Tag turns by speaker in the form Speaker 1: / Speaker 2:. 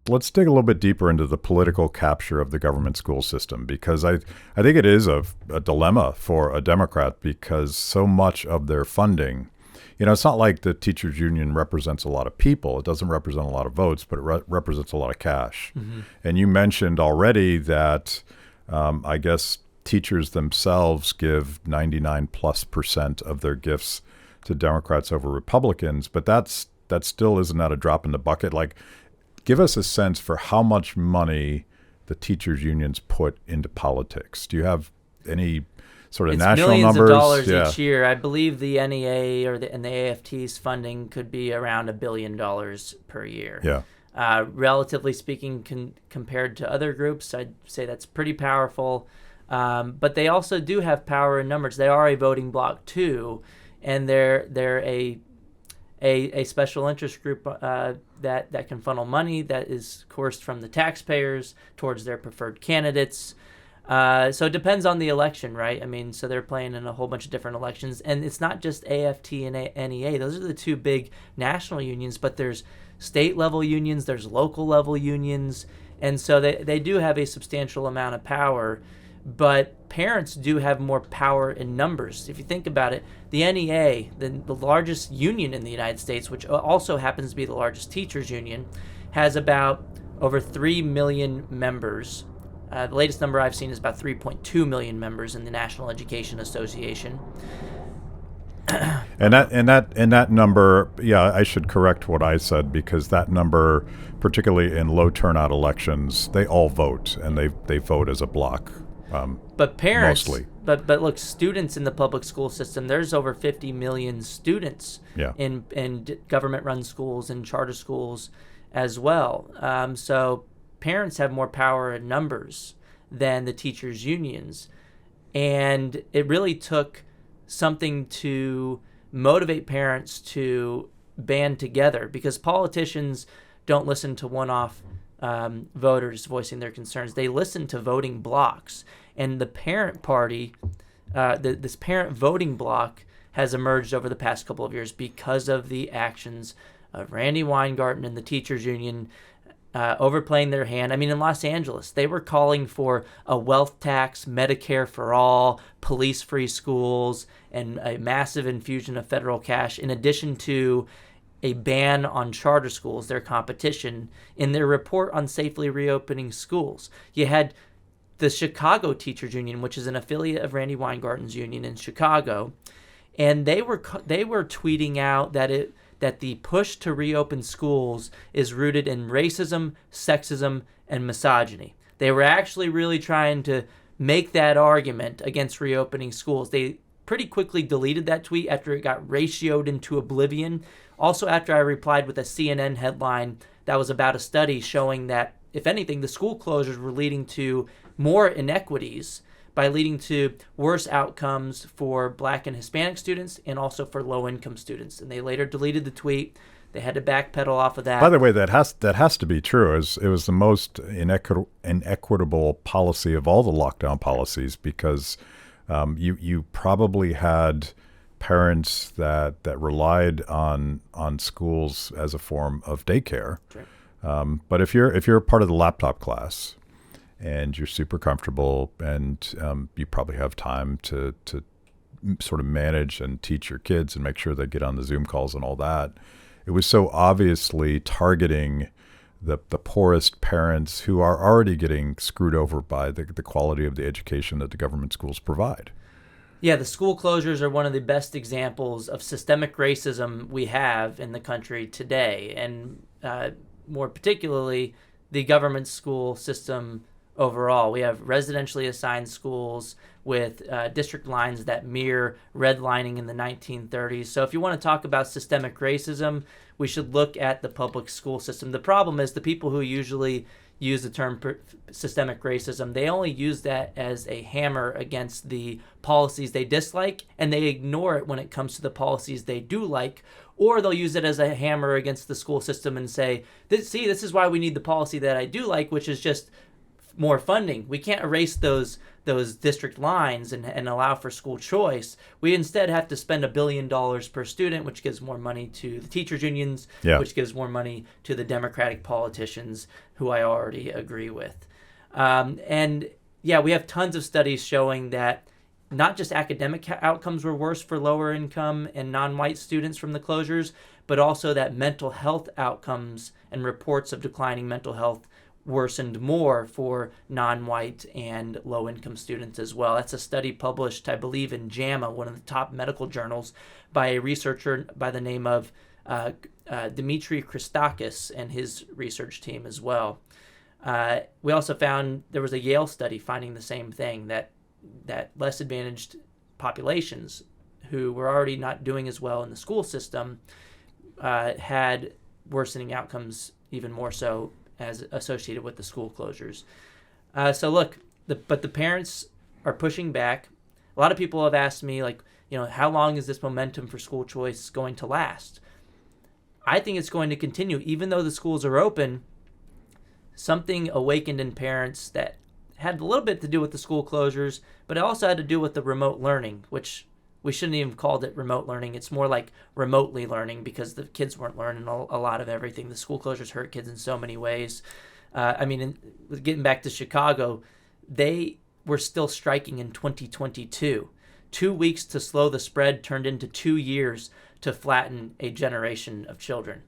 Speaker 1: let's dig a little bit deeper into the political capture of the government school system, because I think it is a dilemma for a Democrat, because so much of their funding, it's not like the teachers union represents a lot of people. It doesn't represent a lot of votes, but it represents a lot of cash. Mm-hmm. And you mentioned already that I guess teachers themselves give 99+% of their gifts to Democrats over Republicans, but that still isn't at a drop in the bucket. Like, give us a sense for how much money the teachers unions put into politics. Do you have any sort of
Speaker 2: it's
Speaker 1: national
Speaker 2: millions
Speaker 1: numbers?
Speaker 2: Of dollars each year. I believe the NEA and the AFT's funding could be around $1 billion per year.
Speaker 1: Yeah.
Speaker 2: Relatively speaking, compared to other groups, I'd say that's pretty powerful. But they also do have power in numbers. They are a voting bloc too, and they're a special interest group that can funnel money that is coursed from the taxpayers towards their preferred candidates. So it depends on the election, right? I mean, so they're playing in a whole bunch of different elections, and it's not just AFT and NEA. Those are the two big national unions, but there's state level unions, there's local level unions, and so they do have a substantial amount of power. But parents do have more power in numbers. If you think about it, the NEA, the largest union in the United States, which also happens to be the largest teachers union, has about over 3 million members. The latest number I've seen is about 3.2 million members in the National Education Association.
Speaker 1: And that number, yeah, I should correct what I said, because that number, particularly in low turnout elections, they all vote, and they vote as a block.
Speaker 2: But parents,
Speaker 1: mostly.
Speaker 2: But look, students in the public school system, there's over 50 million students in government-run schools and charter schools as well. So parents have more power in numbers than the teachers' unions. And it really took something to motivate parents to band together, because politicians don't listen to one-off voters voicing their concerns. They listen to voting blocs. And the parent party, this parent voting bloc, has emerged over the past couple of years because of the actions of Randy Weingarten and the teachers union overplaying their hand. I mean, in Los Angeles, they were calling for a wealth tax, Medicare for all, police-free schools, and a massive infusion of federal cash, in addition to a ban on charter schools, their competition, in their report on safely reopening schools. You had the Chicago Teachers Union, which is an affiliate of Randy Weingarten's union in Chicago, and they were tweeting out that the push to reopen schools is rooted in racism, sexism, and misogyny. They were actually really trying to make that argument against reopening schools. They pretty quickly deleted that tweet after it got ratioed into oblivion. Also, after I replied with a CNN headline that was about a study showing that, if anything, the school closures were leading to more inequities by leading to worse outcomes for Black and Hispanic students and also for low-income students. And they later deleted the tweet. They had to backpedal off of that.
Speaker 1: By the way, that has to be true. It was the most inequitable policy of all the lockdown policies, because you probably had parents that relied on schools as a form of daycare. Right. But if you're part of the laptop class and you're super comfortable and you probably have time to sort of manage and teach your kids and make sure they get on the Zoom calls and all that, it was so obviously targeting the poorest parents who are already getting screwed over by the quality of the education that the government schools provide.
Speaker 2: Yeah, the school closures are one of the best examples of systemic racism we have in the country today, and more particularly the government school system overall. We have residentially assigned schools with district lines that mirror redlining in the 1930s. So if you want to talk about systemic racism, we should look at the public school system. The problem is the people who usually use the term systemic racism, they only use that as a hammer against the policies they dislike, and they ignore it when it comes to the policies they do like, or they'll use it as a hammer against the school system and say, this is why we need the policy that I do like, which is just more funding. We can't erase those district lines and allow for school choice. We instead have to spend $1 billion per student, which gives more money to the teachers unions, which gives more money to the Democratic politicians, who I already agree with. And yeah, we have tons of studies showing that not just academic outcomes were worse for lower income and non-white students from the closures, but also that mental health outcomes and reports of declining mental health worsened more for non-white and low-income students as well. That's a study published, I believe, in JAMA, one of the top medical journals, by a researcher by the name of Dimitri Christakis and his research team as well. We also found there was a Yale study finding the same thing, that less advantaged populations who were already not doing as well in the school system had worsening outcomes, even more so as associated with the school closures. So look, but the parents are pushing back. A lot of people have asked me, like, how long is this momentum for school choice going to last? I think it's going to continue. Even though the schools are open, something awakened in parents that had a little bit to do with the school closures, but it also had to do with the remote learning, which we shouldn't even have called it remote learning. It's more like remotely learning, because the kids weren't learning a lot of everything. The school closures hurt kids in so many ways. Getting back to Chicago, they were still striking in 2022. 2 weeks to slow the spread turned into 2 years to flatten a generation of children.